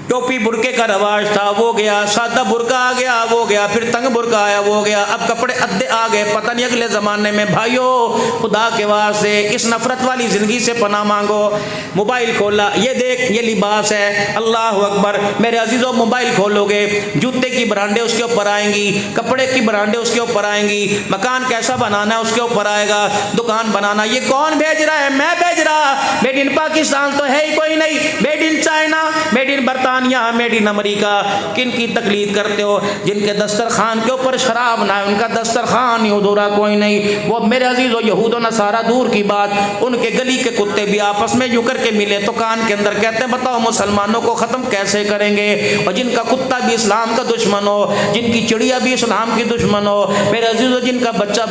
टोपी बुरके का रवाज था वो गया, सादा बुरका आ गया वो गया, फिर तंग बुरका आया वो गया, अब कपड़े अद्दे आ गए। पता नहीं अगले ज़माने में भाइयों खुदा के वास्ते इस नफरत वाली ज़िंदगी से पनाह मांगो। मोबाइल खोला, ये देख ये लिबास है, अल्लाह अकबर। मेरे अजीज़ों मोबाइल खोलोगे जूते की ब्रांडें उसके ऊपर आएंगी, कपड़े की ब्रांडें उसके ऊपर आएंगी, मकान कैसा बनाना है उसके ऊपर आएगा, दुकान बनाना। ये कौन भेज रहा है? मैं भेज रहा। मेड इन पाकिस्तान तो है ही कोई नहीं, made in China, made in बरतानिया, मेड इन अमेरिका। किन की तकलीद करते हो? जिनके दस्तरखान के ऊपर शराब ना है उनका दस्तरखान ही अधूरा कोई नहीं। वो मेरे अजीज़ों यहूद व नसारा दूर की बात, उनके गली के कुत्ते भी आपस में यूं करके मिले तो कान के अंदर कहते हैं बताओ मुसलमानों को ख़त्म कैसे करेंगे। और जिनका कुत्ता भी इस्लाम का दुश्मन हो, जिनकी चिड़िया भी इस्लाम की दुश्मन हो, मेरे अजीज़ों जिनका बच्चा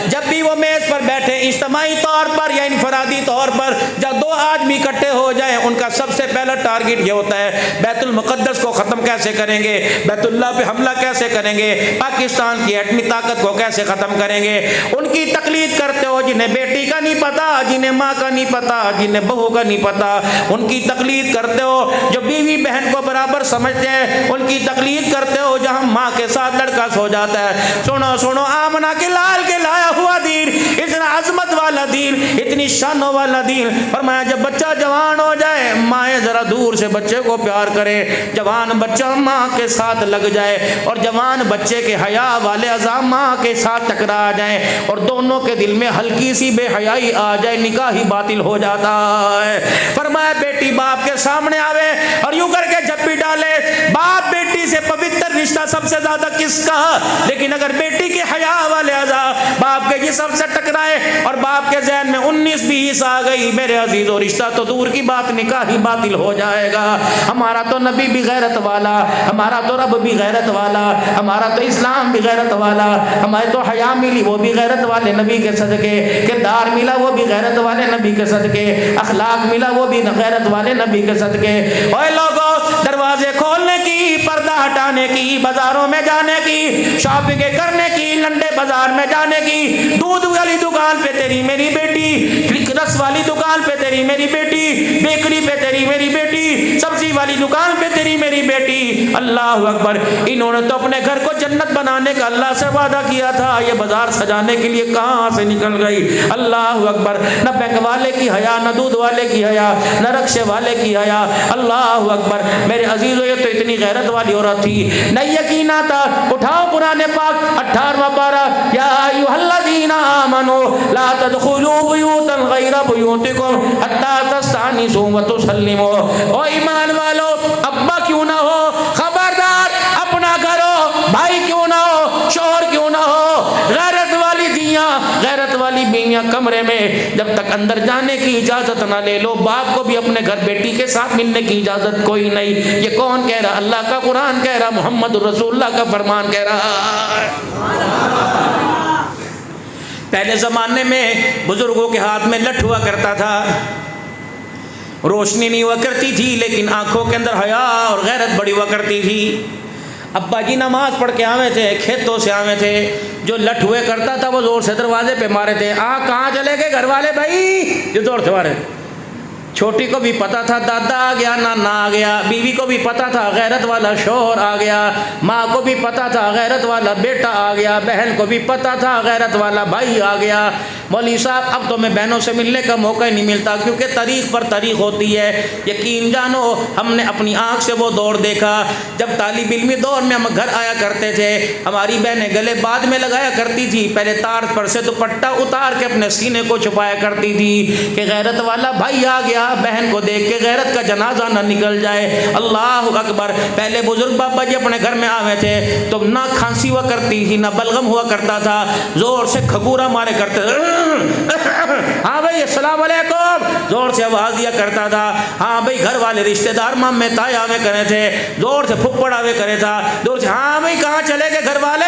जब भी वो मेज़ पर बैठे इज्तिमाई तौर पर या इनफरादी तौर पर, जब दो आदमी इकट्ठे हो जाए उनका सबसे पहला टारगेट ये होता है बैतुल मुक़द्दस को ख़त्म कैसे करेंगे, बैतुल्लाह पे हमला कैसे करेंगे, पाकिस्तान की एटमी ताकत को कैसे ख़त्म करेंगे। उनकी तकलीद करते हो जिन्हें बेटी का नहीं पता, जिन्हें माँ का नहीं पता, जिन्हें बहू का नहीं पता। उनकी तकलीद करते हो जो बीवी बहन को बराबर समझते हैं, उनकी तकलीद करते हो जहाँ माँ के साथ लड़का सो जाता है। सुनो सुनो आमना के लाल के लाया हुआ दीन, इतना अजमत वाला दीन, इतनी शानों वाला दीन। फरमाया जब बच्चा जवान हो जाए माएँ जरा दूर से बच्चे को प्यार करें। जवान बच्चा माँ के साथ लग जाए और जवान बच्चे के हया वाले अज़ा माँ के साथ टकरा जाए और दोनों के दिल में हल्की सी बेहयाई आ जाए, निकाह ही बातिल हो जाता है। फरमाया बेटी बाप के सामने आवे और यूं करके जप्पी डाले। बाप बेटी से पवित्र रिश्ता सबसे ज्यादा किसका? लेकिन अगर बेटी के हया वाले अज़ा बाप के जिस्म से टकराए और बाप के ज़हन में 19-20 आ गई, मेरे अजीज़ों रिश्ता तो दूर की बात, निकाह ही बातिल हो जाएगा। हमारा तो नबी भी गैरत वाला, हमारा तो रब भी गैरत वाला, हमारा तो इस्लाम भी गैरत वाला, हमारे तो हया मिली वो भी गैरत वाले नबी के सदके, किरदार मिला वो भी गैरत वाले नबी के सदके, अखलाक मिला वो भी गैरत वाले नबी के सदके। ओए लोगों दरवाजे खोलने की, पर्दा हटाने की, बाजारों में जाने की, शॉपिंग करने की, लंडे बाजार में जाने की, दूध वाली दुकान पे तेरी मेरी बेटी, रस वाली दुकान पे तेरी मेरी बेटी, बेकरी पे तेरी मेरी बेटी, सब्जी वाली दुकान पे तेरी मेरी बेटी। अल्लाह अकबर। इन्होंने तो अपने घर को जन्नत बनाने का अल्लाह से वादा किया था, ये बाजार सजाने के लिए कहाँ से निकल गई। अल्लाह अकबर। न बैंक वाले की हया, न दूध वाले की हया, न रक्शे वाले की हया। अल्लाह अकबर। मेरे अजीजों ये तो इतनी गैरत वाली औरत थी, नहीं यकीन आता। उठाओ कुरान पाक 18वां पारा, या अय्युहल्लज़ीना आमनू ला तदखुलू बुयूतन गैरा बुयूतिकुम हत्ता तस्तानिसू व तुसल्लिमू। ओ ईमान वालो, अब्बा क्यों ना हो, खबरदार अपना घर हो, भाई क्यों ना हो, शोहर क्यों ना हो, गैरत वाली दियाँ, गैरत वाली बीवियाँ कमरे में जब तक अंदर जाने की इजाजत ना ले लो। बाप को भी अपने घर बेटी के साथ मिलने की इजाजत कोई नहीं। ये कौन कह रहा? अल्लाह का कुरान कह रहा, मोहम्मद रसूलुल्लाह का फरमान कह रहा। पहले ज़माने में बुजुर्गों के हाथ में लठ हुआ करता था, रोशनी नहीं हुआ करती थी, लेकिन आंखों के अंदर हया और गैरत बड़ी हुआ करती थी। अब्बा जी नमाज पढ़ के आवे थे, खेतों से आवे थे, जो लठ हुए करता था वो जोर से दरवाजे पे मारे थे। कहाँ चले गए घर वाले भाई, जो जोर से मारे। छोटी को भी पता था दादा आ गया, नाना आ गया, बीवी को भी पता था गैरत वाला शोहर आ गया, माँ को भी पता था गैरत वाला बेटा आ गया, बहन को भी पता था गैरत वाला भाई आ गया। मौलवी साहब अब तो मैं बहनों से मिलने का मौका ही नहीं मिलता, क्योंकि तारीख पर तारीख होती है। यकीन जानो हमने अपनी आँख से वो दौर देखा जब तालिब इल्मी दौर में हम घर आया करते थे। हमारी बहनें गले बाद में लगाया करती थी, पहले तार पर से दुपट्टा उतार के अपने सीने को छुपाया करती थी कि गैरत वाला भाई आ गया, बहन को देख के गैरत का जनाजा ना निकल जाए। अल्लाह अकबर। पहले बुजुर्ग बाबा जी अपने घर में आवे थे तो ना खांसी हुआ करती थी, ना बलगम हुआ करता था, जोर से खगूरा मारे करते हाँ भाई अस्सलाम वालेकुम, जोर से आवाज दिया करता था। हाँ भाई घर वाले रिश्तेदार मामे ताए आवे करे थे, जोर से फुप्पड़ आवे करे था, जोर से हाँ भाई कहाँ चले गए घर वाले,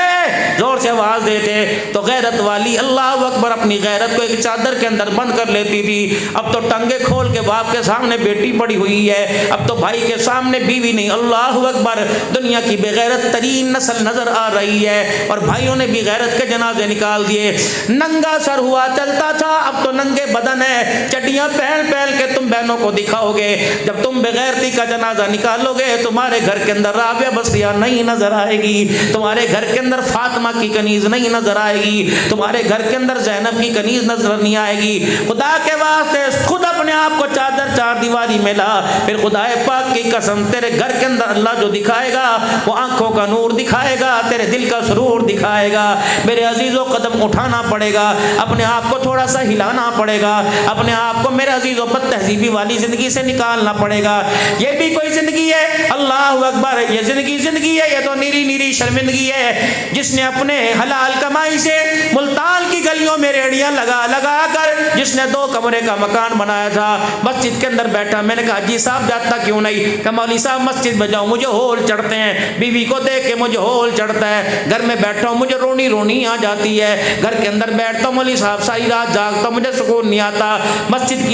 जोर से आवाज देते। तो गैरत वाली अल्लाह अकबर अपनी गैरत को एक चादर के अंदर बंद कर लेती थी। अब तो टंगे खोल के बाप के सामने बेटी पड़ी हुई है, अब तो भाई के सामने बीवी नहीं। अल्लाह अकबर। दुनिया की बेगैरत तरीन नस्ल नजर आ रही है और भाइयों ने भी गैरत के जनाजे निकाल दिए। नंगा सर हुआ चलता था, अब तो नंगे बदन है, चड्डियां पहन पहल पहल के तुम बहनों को दिखाओगे। जब तुम बेगैरती का जनाजा निकालोगे तुम्हारे घर के अंदर राबिया बसरिया नहीं नजर आएगी, तुम्हारे घर के अंदर फातिमा की कनीज नहीं नजर आएगी, तुम्हारे घर के अंदर ज़ैनब की कनीज नजर नहीं आएगी। खुदा के वास्ते खुद अपने आप को चादर चार दीवारी में ला, फिर खुदाए पाक की कसम तेरे घर के अंदर अल्लाह जो दिखाएगा वो आंखों का नूर दिखाएगा, तेरे दिल का सुरूर दिखाएगा। मेरे अजीज़ों कदम उठाना पड़ेगा, अपने आप को थोड़ा सा हिलाना पड़ेगा, अपने आप को मेरे अजीज़ों पर तहजीबी वाली ज़िंदगी से निकालना पड़ेगा। ये भी कोई ज़िंदगी है? अल्लाह अकबर, ये ज़िंदगी है? ये तो नीरी नीरी शर्मिंदगी है। जिसने अपने हलाल कमाई से मुल्तान की गलियों में रेड़ियाँ लगा लगा कर जिसने 2 कमरे का मकान बनाया था, मस्जिद के अंदर बैठा, मैंने कहा जी साहब जाता क्यों नहीं? कि मौलवी साहब मस्जिद में जाऊँ मुझे होल चढ़ते हैं, बीवी को देख के मुझे होल चढ़ता है, घर में बैठा हूँ मुझे रोनी रोनी आ जाती है, घर के अंदर बैठता हूँ मौलवी साहब सारी रात जागता मुझे सुकून नहीं आता। मस्जिद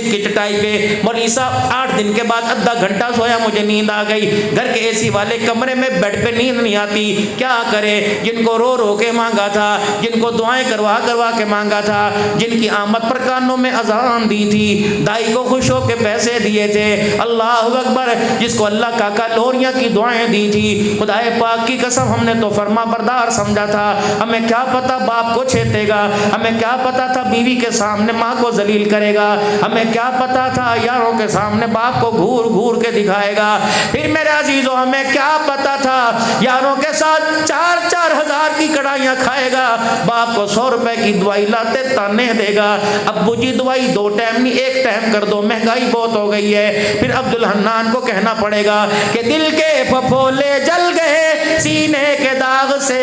की चटाई पे मौलवी साहब 8 दिन के बाद आधा घंटा सोया मुझे नींद आ गई, घर के एसी वाले कमरे में बेड पे नींद नहीं आती, क्या करे? जिनको रो रो के मांगा था, जिनको दुआएं करवा करवा के मांगा था, जिनकी आमद पर कानों में अजान दी थी, दाई को खुश होके पैसे दिए थे, अल्लाह अकबर, जिसको अल्लाह काका लोरियां की दुआएं दी थी, खुदाए पाक की कसम हमने तो फरमा बरदार समझा था। हमें क्या पता बाप को छेतेगा, हमें क्या पता था बीवी के सामने माँ को जलील करेगा, हमें क्या पता था यारों के सामने बाप को घूर घूर के दिखाएगा। फिर मेरे अजीजों हमें क्या पता था यारों के साथ 4-4 हज़ार की कड़ाइयाँ खाएगा, बाप को 100 रुपए की दवाई लाते ताने देगा, अब्बू जी दवाई 2 टाइम नहीं 1 टाइम कर दो, महंगाई बहुत हो गई है। फिर अब्दुल हन्नान को कहना पड़ेगा कि दिल के फफोले जल गए सीने के दाग से,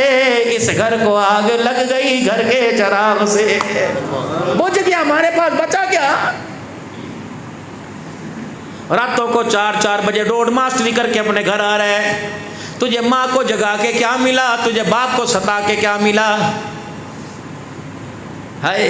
इस घर को आग लग गई घर के चराग से। बुझ गया, हमारे पास बचा क्या? रातों को 4-4 बजे रोड मास्टरी करके अपने घर आ रहा है। तुझे माँ को जगा के क्या मिला, तुझे बाप को सता के क्या मिला? हाय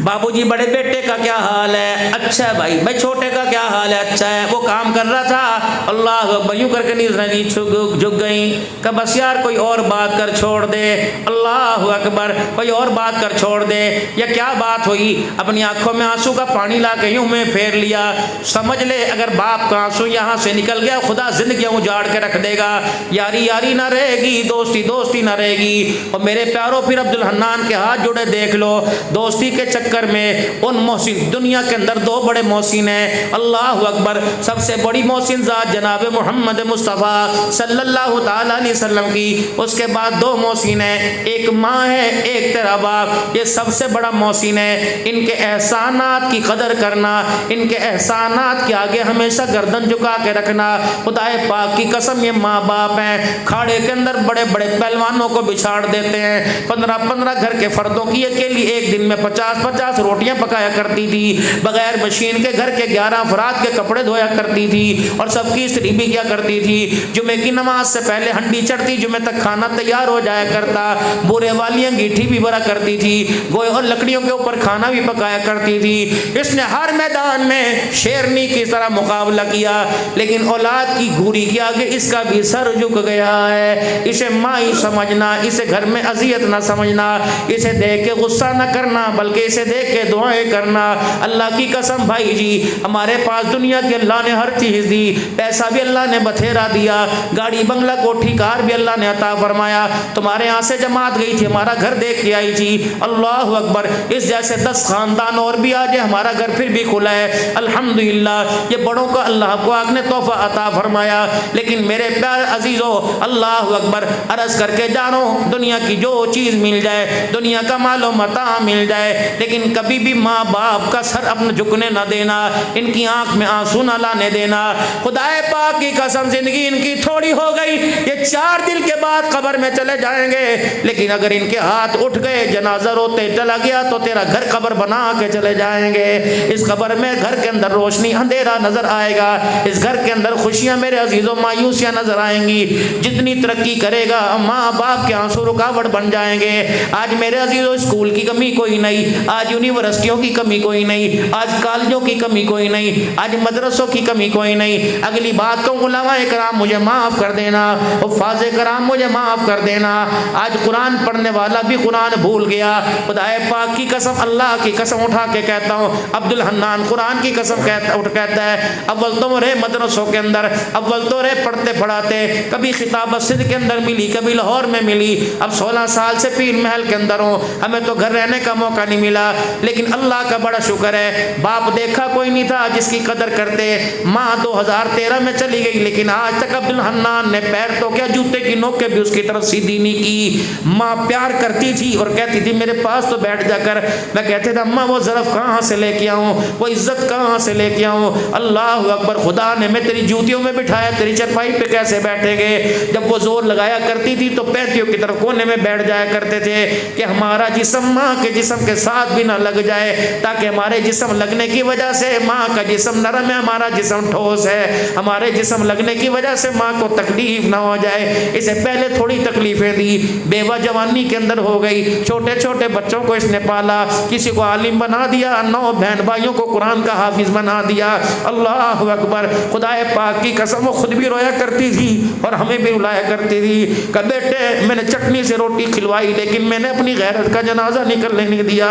बाबूजी बड़े बेटे का क्या हाल है? अच्छा है भाई। भाई छोटे का क्या हाल है? अच्छा है। वो काम कर रहा था, अल्लाह अकबर, यूँ करके नींद झुक गई। कब बस यार कोई और बात कर छोड़ दे, अल्लाह अकबर, कोई और बात कर छोड़ दे। या क्या बात हुई? अपनी आंखों में आंसू का पानी ला के यूँ में फेर लिया। समझ ले अगर बाप का आंसू यहाँ से निकल गया खुदा जिंदगी उजाड़ के रख देगा, यारी यारी ना रहेगी, दोस्ती दोस्ती ना रहेगी। और मेरे प्यारों फिर अब्दुल हन्नान के हाथ जुड़े देख लो। दोस्ती के चक्कर में उन मोहसिन, दुनिया के अंदर 2 बड़े मोहसिन हैं, अल्लाह अकबर, सबसे बड़ी मोहसिन ज़ात जनाब मोहम्मद मुस्तफ़ा सल्लल्लाहु ताला अलैहि वसल्लम की, उसके बाद 2 मोहसिन हैं, एक माँ है एक तेरा बाप। ये सबसे बड़ा मोहसिन है। इनके एहसानात की कदर करना, इनके एहसानात के आगे हमेशा गर्दन झुका के रखना। खुदाए पाक की कसम ये माँ बाप हैं, खाड़े के अंदर बड़े बड़े पहलवानों को बिछाड़ देते हैं। 15-15 घर के फर्दों की अकेली एक दिन में 50-50 रोटियां पकाया करती थी, बगैर मशीन के घर के 11 अफराद के कपड़े धोया करती थी, और सबकी स्त्री भी क्या करती थी, जुमे की नमाज से पहले हंडी चढ़ती, जुमे तक खाना तैयार हो जाया करता, बुरे वाली अंगीठी भी भरा करती थी, गोए और लकड़ियों के ऊपर खाना भी पकाया करती थी। इसने हर मैदान में शेरनी की तरह मुकाबला किया, लेकिन औलाद की घूरी के आगे इसका भी सर झुक गया है। इसे माई समझना, इसे घर में अजियत ना समझना, इसे देख के गुस्सा न करना, बल्कि इसे देख के दुआएं करना। अल्लाह की कसम भाई जी, हमारे पास दुनिया की अल्लाह ने हर चीज़ दी, पैसा भी अल्लाह ने बथेरा दिया, गाड़ी बंगला कोठी कार भी अल्लाह ने अता फरमाया। तुम्हारे यहाँ से जमात गई थी, हमारा घर देख के आई थी, अल्लाह अकबर, इस जैसे 10 खानदान और भी आ जाए, हमारा घर फिर भी खुला है, अल्हम्दुलिल्लाह। ये बड़ों का अल्लाह को आपने तोहफा अता फरमाया। लेकिन मेरे प्यारे अजीज़ों, अल्लाह अकबर, अर्ज़ करके जानो, दुनिया की जो चीज़ मिल जाए, दुनिया का मालो मता मिल जाए, लेकिन कभी भी माँ बाप का सर अपने झुकने ना देना, इनकी आंख में आंसू ना लाने देना। खुदाए पाक की कसम, जिंदगी इनकी थोड़ी हो गई, ये 4 दिन के बाद कब्र में चले जाएंगे, लेकिन अगर इनके हाथ उठ गए, जनाजा रोते चला गया, तो तेरा घर कब्र बना के चले जाएंगे। इस कब्र में घर के अंदर रोशनी अंधेरा नजर आएगा, इस घर के अंदर खुशियां मेरे अजीजों मायूसियां नजर आएंगी। जितनी तरक्की करेगा माँ बाप के आंसू रुकावट बन जाएंगे। आज मेरे अजीजों स्कूल की कमी कोई नहीं, आज आज यूनिवर्सिटियों की कमी कोई नहीं, आज कॉलेजों की कमी कोई नहीं, आज मदरसों की कमी कोई नहीं। अगली बात को उलमाए कराम मुझे माफ़ कर देना, हुफ़ाज़े कराम मुझे माफ़ कर देना। आज कुरान पढ़ने वाला भी कुरान भूल गया। खुदाए पाक की कसम, अल्लाह की कसम उठा के कहता हूँ, अब्दुल हन्नान कुरान की कसम कहता है, अव्वल तो रहे मदरसों के अंदर, अव्वल तो रहे पढ़ते पढ़ाते, कभी खिताबत सिंध के अंदर मिली, कभी लाहौर में मिली। अब 16 साल से पीर महल के अंदर हूँ, हमें तो घर रहने का मौका नहीं मिला, लेकिन अल्लाह का बड़ा शुक्र है, बाप देखा कोई नहीं था जिसकी कदर करते। माँ 2013 में चली गई, लेकिन आज तक अब्दुल हन्नान ने पैर तो क्या जूते की नोक के भी उसकी तरफ सीधी नहीं की। माँ प्यार करती थी और कहती थी मेरे पास तो बैठ जाकर। मैं कहते थे अम्मा वो ज़रफ़ कहाँ से लेके आऊँ, वो इज्जत कहाँ से लेके आऊँ। अल्लाह अकबर, खुदा ने मैं तेरी जूतियों में बिठाया, तेरी चरपाई पे कैसे बैठेंगे। जब वो जोर लगाया करती थी तो पैंतियों की तरफ कोने में बैठ जाया करते थे कि हमारा जिस्म माँ के जिस्म के साथ भी ना लग जाए, ताकि हमारे जिस्म लगने की वजह से, माँ का जिस्म नरम है, हमारा जिस्म ठोस है, हमारे जिस्म लगने की वजह से माँ को तकलीफ ना हो जाए। इसे पहले थोड़ी तकलीफें दी, बेवा जवानी के अंदर हो गई, छोटे छोटे बच्चों को इसने पाला, किसी को आलिम बना दिया, 9 बहन भाइयों को कुरान का हाफिज बना दिया। अल्लाह अकबर, खुदाए पाक की कसम, वो खुद भी रोया करती थी और हमें भी रुलाया करती थी कि बेटे मैंने चटनी से रोटी खिलवाई, लेकिन मैंने अपनी गैरत का जनाजा निकलने नहीं दिया।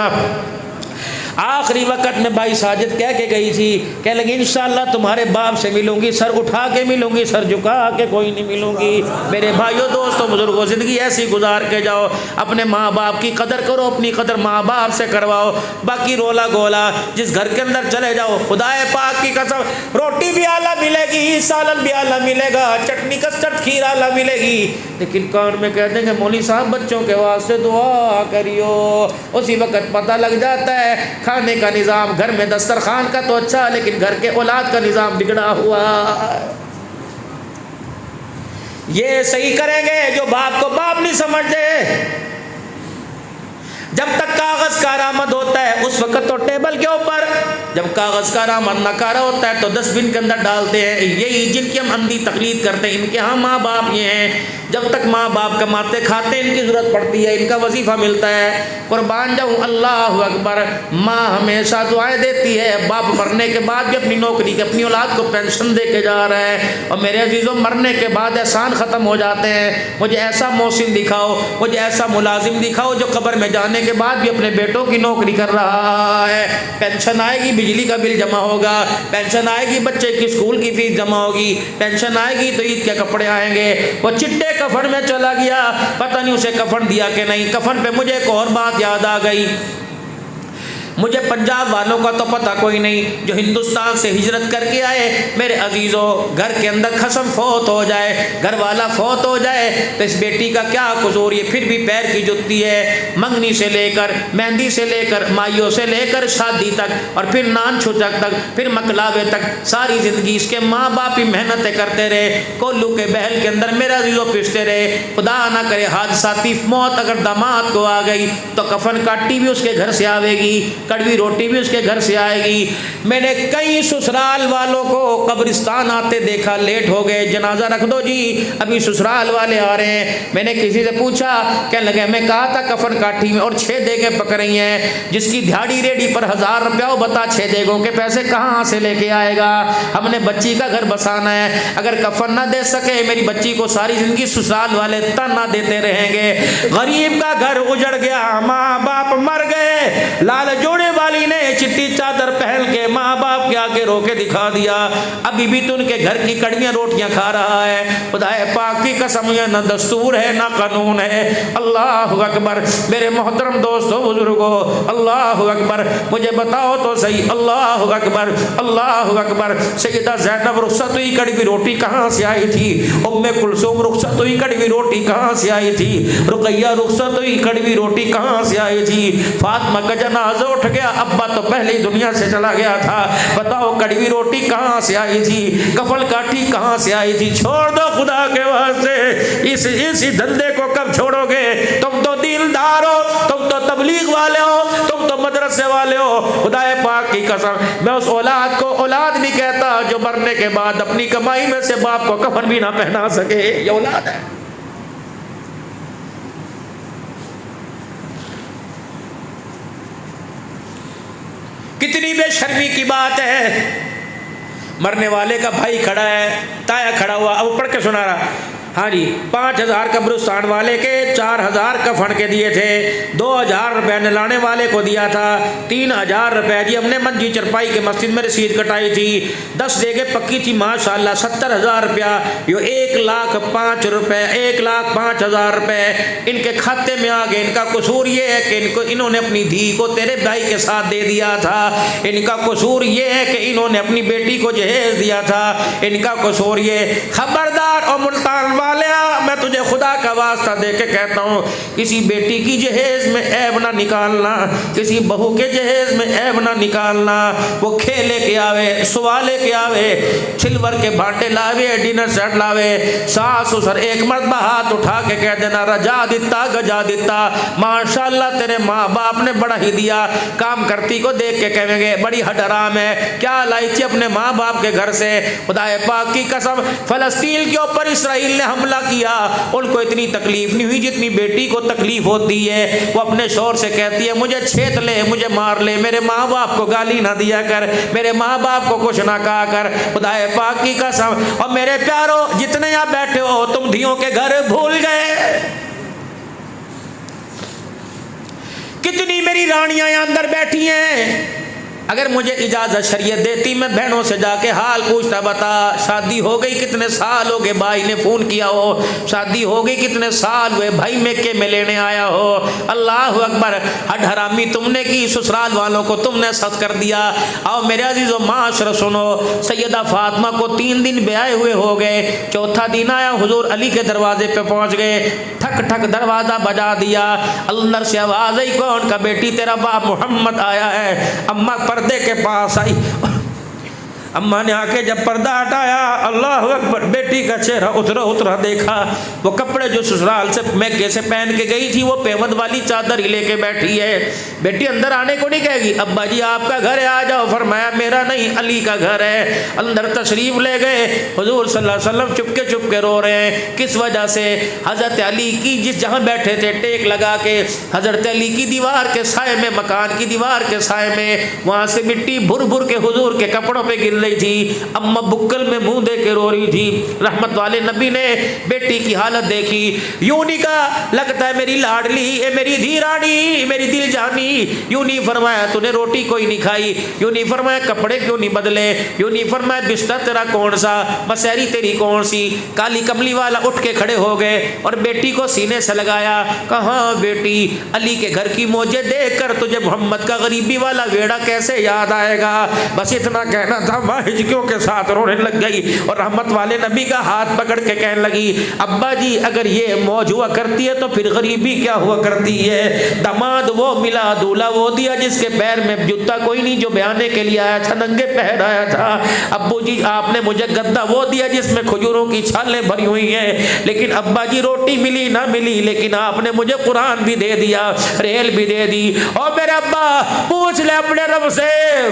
आखिरी वक्त में भाई साजिद कह के गई थी, कह लगी इंशाअल्लाह तुम्हारे बाप से मिलूंगी, सर उठा के मिलूंगी, सर झुका के कोई नहीं मिलूंगी। मेरे भाइयों दोस्तों बुजुर्गों, ज़िंदगी ऐसी गुजार के जाओ, अपने माँ बाप की कदर करो, अपनी कदर माँ बाप से करवाओ। बाकी रोला गोला जिस घर के अंदर चले जाओ, खुदाए पाक की कसम, रोटी भी आला मिलेगी, सालन भी आला मिलेगा, चटनी कस्टर्ड खीर आला मिलेगी, लेकिन कान में कह देंगे मौली साहब बच्चों के वास्ते दुआ करियो। उसी वक्त पता लग जाता है खाने का निज़ाम घर में दस्तरखान का तो अच्छा, लेकिन घर के औलाद का निज़ाम बिगड़ा हुआ। ये सही करेंगे जो बाप को बाप नहीं समझते। जब तक कागज का आरामद होता है उस वक्त तो टेबल के ऊपर, जब कागज का आरामद नकारा होता है तो डस्टबिन के अंदर डालते हैं। यही जिनकी हम अंधी तकलीद करते हैं, इनके यहाँ माँ बाप ये हैं, जब तक माँ बाप कमाते खाते इनकी ज़रूरत पड़ती है, इनका वजीफ़ा मिलता है। कुर्बान जाऊँ, अल्लाह अकबर, माँ हमेशा दुआएं देती है। बाप मरने के बाद भी अपनी नौकरी के, अपनी औलाद को पेंशन दे के जा रहा है। और मेरे अजीज़ों, मरने के बाद एहसान ख़त्म हो जाते हैं। मुझे ऐसा मौसिन दिखाओ, मुझे ऐसा मुलाजिम दिखाओ जो कब्र में जाने के बाद भी अपने बेटों की नौकरी कर रहा है। पेंशन आएगी, बिजली का बिल जमा होगा, पेंशन आएगी, बच्चे की स्कूल की फीस जमा होगी, पेंशन आएगी तो ईद के कपड़े आएंगे। वो चिट्टे कफन में चला गया, पता नहीं उसे कफन दिया कि नहीं। कफन पे मुझे एक और बात याद आ गई, मुझे पंजाब वालों का तो पता कोई नहीं, जो हिंदुस्तान से हिजरत करके आए। मेरे अजीज़ों, घर के अंदर खसम फौत हो जाए, घर वाला फौत हो जाए तो इस बेटी का क्या कसूर, ये फिर भी पैर की जुत्ती है। मंगनी से लेकर, मेहंदी से लेकर, माइयों से लेकर शादी तक, और फिर नान छुचक तक, फिर मकलावे तक, सारी ज़िंदगी इसके माँ बाप ही मेहनतें करते रहे, कोल्लू के बहल के अंदर मेरे अजीज़ों पिसते रहे। खुदा ना करे हादसाती मौत अगर दामाद को आ गई तो कफन काटी भी उसके घर से आवेगी, कड़वी रोटी भी उसके घर से आएगी। मैंने कई ससुराल वालों को कब्रिस्तान आते देखा, लेट हो गए, जनाजा रख दो जी, अभी ससुराल वाले आ रहे हैं। मैंने किसी से पूछा, कहने लगे मैं कहा था कफन काठी में और 6 देगे पक रही हैं, जिसकी दिहाड़ी रेडी पर 1000 रुपया हो, बता 6 देगों के पैसे कहाँ से लेके आएगा। हमने बच्ची का घर बसाना है, अगर कफन ना दे सके मेरी बच्ची को सारी जिंदगी ससुराल वाले ताना देते रहेंगे। गरीब का घर उजड़ गया, माँ बाप मर गए, लाल जोड़े वाली ने चिट्टी चादर पहन के माँ बाप के आगे रोके दिखा दिया, अभी भी तो उनके घर की कड़वियाँ रोटियाँ खा रहा है। खुदाए पाक की कसम, यह ना दस्तूर है ना कानून है। अल्लाह अकबर, मेरे मोहतरम दोस्तों बुजुर्गों, अल्लाह अकबर, मुझे बताओ तो सही, अल्लाह अकबर, अल्लाह अकबर। सैयदा ज़ैनब रुखसत हुई कड़वी रोटी कहाँ से आई थी? उम्मे कुलसूम रुखसत हुई कड़वी रोटी कहाँ से आई थी? रुकैया रुखसत हुई कड़वी रोटी कहाँ से आई थी? फातिमा का जनाजा उठ गया, अब्बा तो पहले ही दुनिया से चला गया था, बताओ कड़वी रोटी कहाँ से आई थी? कफल काठी कहाँ से आई थी? छोड़ दो खुदा के वास्ते, इस धंधे को कब छोड़ोगे? तुम तो दिलदार हो, तुम तो तबलीग वाले हो, तुम तो मदरसे वाले हो। खुदाए पाक की कसम, मैं उस औलाद को औलाद नहीं कहता जो मरने के बाद अपनी कमाई में से बाप को कफन भी ना पहना सके, ये औलाद है। कितनी बेशर्मी की बात है। मरने वाले का भाई खड़ा है, ताया खड़ा हुआ, अब पढ़ के सुना रहा। हाँ जी, 5,000 कब्रिस्तान वाले के 4,000 कफन के दिए थे, 2,000 रुपये नहलाने वाले को दिया था, 3,000 रुपये जी हमने मंजी चरपाई के मस्जिद में रसीद कटाई थी, 10 जगह पक्की थी माशाल्लाह, 70,000 रुपया, यो 1,05,000 रुपये, 1,05,000 रुपये इनके खाते में आ गए। इनका कसूर ये है कि इन्होंने अपनी धी को तेरे भाई के साथ दे दिया था। इनका कसूर ये है कि इन्होंने अपनी बेटी को जहेज दिया था। इनका कसूर ये, खबरदार और मुल्तान वालिया, मैं तुझे खुदा का वास्ता दे के कहता हूँ, किसी बेटी की जहेज में ऐब ना निकालना, किसी बहू के जहेज में ऐब ना निकालना। वो खेले के आवे, सुवाले के आवे, सिल्वर के भांडे लावे, डिनर सेट लावे, सास ससुर एक मरतबा हाथ उठा के कह देना रजा दिता गजा दिता, माशाल्लाह तेरे माँ बाप ने बड़ा ही दिया। काम करती को देख के कहेंगे बड़ी हडराम है, क्या लाई थी अपने माँ बाप के घर से। खुदाए पाक की कसम, फलस्तीन के ऊपर इसराइल ने हमला किया, उनको इतनी तकलीफ नहीं हुई जितनी बेटी को तकलीफ होती है। वो अपने शौहर से कहती है मुझे छेत ले, मुझे मार ले, मेरे माँ बाप को गाली ना दिया कर, मेरे माँ बाप को कुछ ना कहा कर। खुदाए पाक की कसम। और मेरे प्यारो, जितने यहाँ बैठे हो तुम धियों के घर भूल गए। कितनी मेरी रानियां यहाँ अंदर बैठी हैं, अगर मुझे इजाज़त शरीयत देती मैं बहनों से जाके हाल पूछता, बता शादी हो गई कितने साल हो गए, भाई ने फ़ोन किया हो, शादी हो गई कितने साल हुए, भाई मेके में लेने आया हो। अल्लाह अकबर, हड हरामी तुमने की, ससुराल वालों को तुमने सख्त कर दिया। आओ मेरे अजीज़ों माशरा सुनो, सैयदा फातिमा को 3 दिन ब्याहे हुए हो गए, चौथा दिन आया हुजूर अली के दरवाजे पे पहुँच गए, ठक ठक दरवाज़ा बजा दिया, अंदर से आवाज़ आई, कौन का बेटी तेरा बाप मोहम्मद आया है। अम्मा पर्दे के पास आई, अम्मा ने आके जब पर्दा हटाया, अल्लाह अकबर, बेटी का चेहरा उतरा उतरा देखा। वो कपड़े जो ससुराल से मैके से पहन के गई थी, वो पेमद वाली चादर ही लेके बैठी है। बेटी अंदर आने को नहीं कहेगी, अब्बा जी आपका घर है आ जाओ, फरमाया मेरा नहीं अली का घर है। अंदर तशरीफ ले गए, हुजूर सल्लल्लाहु अलैहि वसल्लम चुपके चुपके रो रहे हैं। किस वजह से? हज़रत अली की जिस जहाँ बैठे थे टेक लगा के, हज़रत अली की दीवार के साए में, मकान की दीवार के साए में, वहाँ से मिट्टी भुर भुर के हुजूर के कपड़ों पे गिर रही थी। अम्मा बुक्कल में मुंह दे के रो रही थी। रहमत वाले नबी ने बेटी की हालत देखी, यूं नहीं कहा लगता है मेरी लाडली, ये मेरी धीरानी, मेरी दिल जानी। यूं नहीं फरमाया तूने रोटी कोई नहीं खाई, यूं नहीं फरमाया कपड़े क्यों नहीं बदले, यूं नहीं फरमाया बिस्तर तेरा कौन सा, मसहरी तेरी कौन सी। काली कमली वाला उठ के खड़े हो गए और बेटी को सीने से लगाया, कहा बेटी अली के घर की मौजे देख कर तुझे मोहम्मद का गरीबी वाला वेड़ा कैसे याद आएगा। बस इतना कहना था, माँ हिजकियों के साथ रोने लग गई और रहमत वाले नबी का हाथ पकड़ के कहने लगी, अब्बा जी अगर ये मौज हुआ करती है तो फिर गरीबी क्या हुआ करती है। दामाद वो मिला, दूल्हा वो दिया जिसके पैर में जूता कोई नहीं, जो बयाने के लिए आया था नंगे पैर आया था। अब्बू जी आपने मुझे गद्दा वो दिया जिसमें खजूरों की छालें भरी हुई हैं, लेकिन अब्बा जी रोटी मिली ना मिली, लेकिन आपने मुझे कुरान भी दे दिया, रेल भी दे दी। और मेरे अब्बा पूछ ले अपने रब से,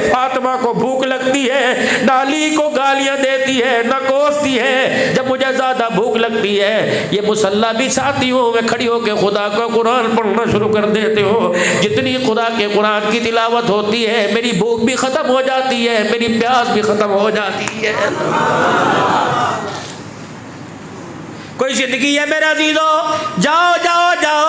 फातिमा को भूख लगती है, नाली को गालियां देती है, न कोसती है। जब मुझे ज्यादा भूख लगती है, ये मुसल्ला बिछाती हूँ, मैं खड़ी होकर खुदा का कुरान पढ़ना शुरू कर देते हो। जितनी खुदा के कुरान की तिलावत होती है, मेरी भूख भी खत्म हो जाती है, मेरी प्यास भी खत्म हो जाती है। कोई जिंदगी है मेरा अजीजों, जाओ जाओ जाओ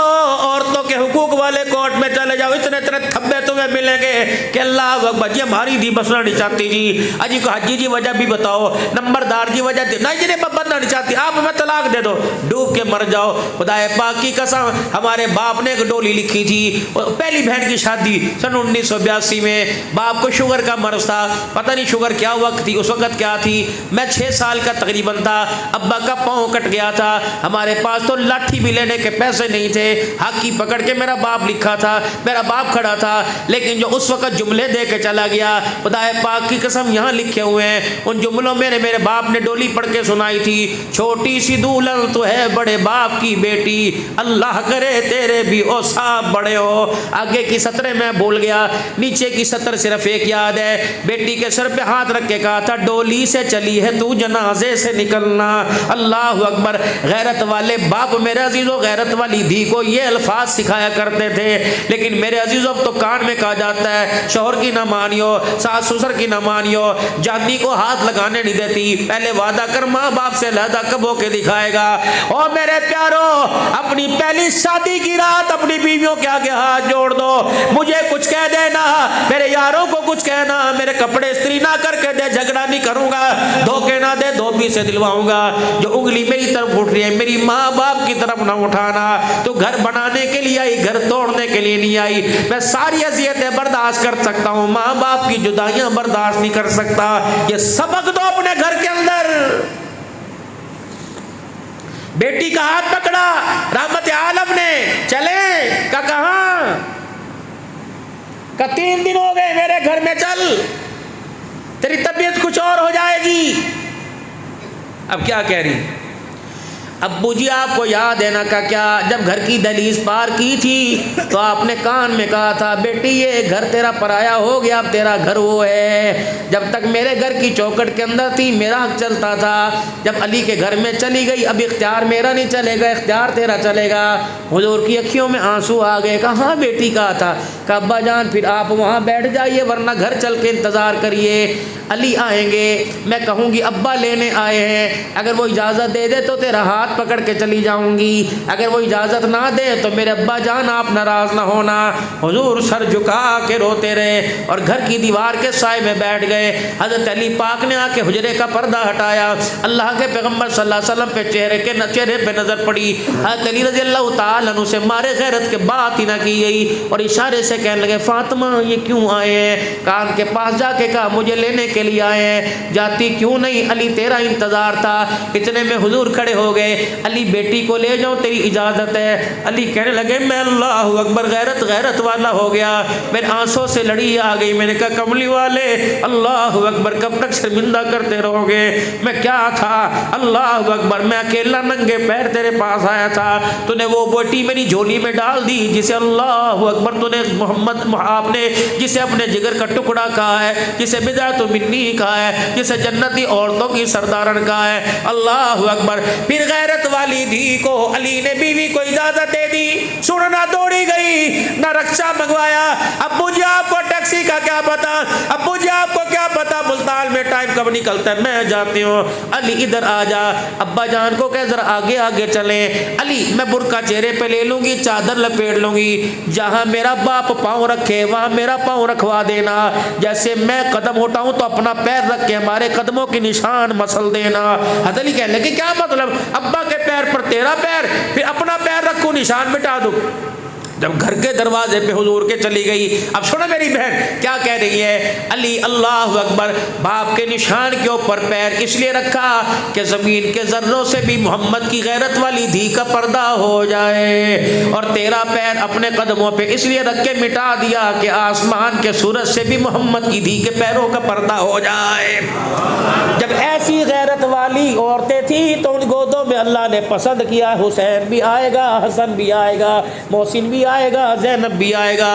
औरतों के हुकूक वाले कोर्ट में चले जाओ, इतने इतने थब्बे तुम्हें मिलेंगे कि अल्लाह अकबर जी हमारी दी बसना नहीं चाहती जी। अजी को हाजी जी वजह भी बताओ, नंबरदार की वजह नहीं जी बदना नहीं चाहती, आप हमें तलाक दे दो, डूब के मर जाओ। खुदाए पाक की कसम, हमारे बाप ने एक डोली लिखी थी, पहली बहन की शादी सन 1982 में। बाप को शुगर का मर्ज था, पता नहीं शुगर क्या वक्त थी उस वक्त क्या थी। मैं 6 साल का तकरीबन था, अब्बा का पाँव कट गया था, हमारे पास तो लाठी भी लेने के पैसे नहीं थे। हाकी पकड़ के मेरा बाप लिखा था, मेरा बाप खड़ा था, लेकिन जो उस वक्त जुमले दे के चला गया, खुदाए पाक की कसम यहाँ लिखे हुए हैं, उन जुमलों में मेरे बाप ने डोली पढ़ के सुनाई थी, छोटी सी दूल्हन तो है बड़े बाप की बेटी, अल्लाह करे तेरे भी ओ साहब बड़े हो। आगे की सतरें मैं भूल गया, नीचे की सतर सिर्फ एक याद है, बेटी के सर पे हाथ रख के कहा था, डोली से चली है तू जनाजे से निकलना। अल्लाह अकबर। गैरत वाले बाप मेरे अजीजों, गैरत वाली धी को ये अल्फाज सिखाया करते थे, लेकिन लेकिन मेरे अजीजों तो कान में कहा जाता है शौहर की ना मानियो, सास ससुर की ना मानियो, जानी को हाथ लगाने नहीं देती, पहले वादा कर माँ बाप से लहदा कब होके दिखाएगा। और मेरे प्यारो, अपनी पहली शादी की रात अपनी बीवियों के आगे हाथ जोड़ दो, मुझे कुछ कह देना, मेरे यारों को कुछ कहना, मेरे कपड़े इस्त्री ना करके दे, झगड़ा नहीं करूंगा, धोखे ना दे, धोबी से दिलवाऊंगा, जो उंगली मेरी तरफ उठ रही है मेरी माँ बाप की तरफ ना उठाना। तो घर बनाने के लिए आई, घर तोड़ने के लिए नहीं आई। मैं सारी अज़ियतें बर्दाश्त कर सकता हूँ, माँ बाप की जुदाइयां बर्दाश्त नहीं कर सकता। ये सबक दो अपने घर के अंदर। बेटी का हाथ पकड़ा रहमत आलम ने, चले का कहा का 3 दिन हो गए मेरे घर में, चल तेरी तबीयत कुछ और हो जाएगी। अब क्या कह रही, अब्बू जी आपको याद है ना का क्या, जब घर की दहलीज पार की थी तो आपने कान में कहा था बेटी ये घर तेरा पराया हो गया, अब तेरा घर वो है। जब तक मेरे घर की चौखट के अंदर थी मेरा हक चलता था, जब अली के घर में चली गई अब इख्तियार मेरा नहीं चलेगा, इख्तियार तेरा चलेगा। हुजूर की अखियों में आंसू आ गए। कहा हाँ बेटी कहा था, कहा अब्बा जान फिर आप वहाँ बैठ जाइए वरना घर चल के इंतज़ार करिए, अली आएंगे, मैं कहूँगी अब्बा लेने आए हैं, अगर वो इजाज़त दे दे तो तेरा हाथ पकड़ के चली जाऊंगी, अगर वो इजाज़त ना दे तो मेरे अब्बा जान आप नाराज़ ना होना। हुजूर सर झुका के रोते रहे और घर की दीवार के साए में बैठ गए। हज़रत अली पाक ने आके हुजरे का पर्दा हटाया, अल्लाह के पैगम्बर सल्लल्लाहु अलैहि वसल्लम पे चेहरे पे नज़र पड़ी। हज़रत अली रज़ी अल्लाह तआला अन्हु से मारे गैरत के बात ही ना की गई और इशारे से कहने लगे फातिमा ये क्यों आए हैं। कान के पास जाके कहा मुझे लेने के लिए आए हैं, जाती क्यों नहीं, अली तेरा इंतज़ार था। इतने में हुजूर खड़े हो गए, अली बेटी को ले जाओ तेरी इजाज़त है। अली कहने लगे मैं अल्लाहु अकबर गैरत वाला हो गया, मेरे आंसू से लड़ी आ गई। मैंने कहा कमली वाले अल्लाहु अकबर कब तक शर्मिंदा करते रहोगे, मैं क्या था अल्लाहु अकबर, मैं अकेला नंगे पैर तेरे पास आया था, तूने वो बोटी मेरी झोली में डाल दी जिसे अल्लाहु अकबर तूने मोहम्मद आपने जिसे अपने जिगर का टुकड़ा कहा है, जिसे बिदअत मिन्नी कहा है, जिसे जन्नती औरतों की सरदारन कहा है। अल्लाहु अकबर। फिर गैरत वाली धी को अली ने बीवी को इजाजत दे दी, सुनना दौड़ी गई, ना रक्षा मंगवाया। अब्बू जी आपको टैक्सी का क्या पता, अब्बू जी आपको क्या पता मुल्तान में टाइम कब निकलता है, मैं जाती हूँ। अली इधर आ जा, अब्बा जान को कह जरा आगे आगे चले। अली मैं बुर्का चेहरे पे ले लूंगी, चादर लपेट लूंगी, जहाँ मेरा बाप पाँव रखे वहाँ मेरा पाँव रखवा देना, जैसे मैं कदम उठाऊं तो अपना पैर रख के हमारे कदमों के निशान मसल देना। हज़रत अली कहने लगे क्या मतलब, अब्बा के पैर पर तेरा पैर, फिर अपना पैर रखूं निशान मिटा दूं। जब घर के दरवाजे पे हुजूर के चली गई, अब सुनो मेरी बहन क्या कह रही है। अली अल्लाह अकबर, बाप के निशान के ऊपर पैर इसलिए रखा कि ज़मीन के ज़र्रों से भी मोहम्मद की गैरत वाली धी का पर्दा हो जाए, और तेरा पैर अपने कदमों पे इसलिए रख के मिटा दिया कि आसमान के सूरज से भी मोहम्मद की धी के पैरों का पर्दा हो जाए। जब ऐसी गैरत वाली औरतें थी तो उन गोदों में अल्लाह ने पसंद किया, हुसैन भी आएगा, हसन भी आएगा, मोहसिन भी आएगा, ज़ैनब भी आएगा।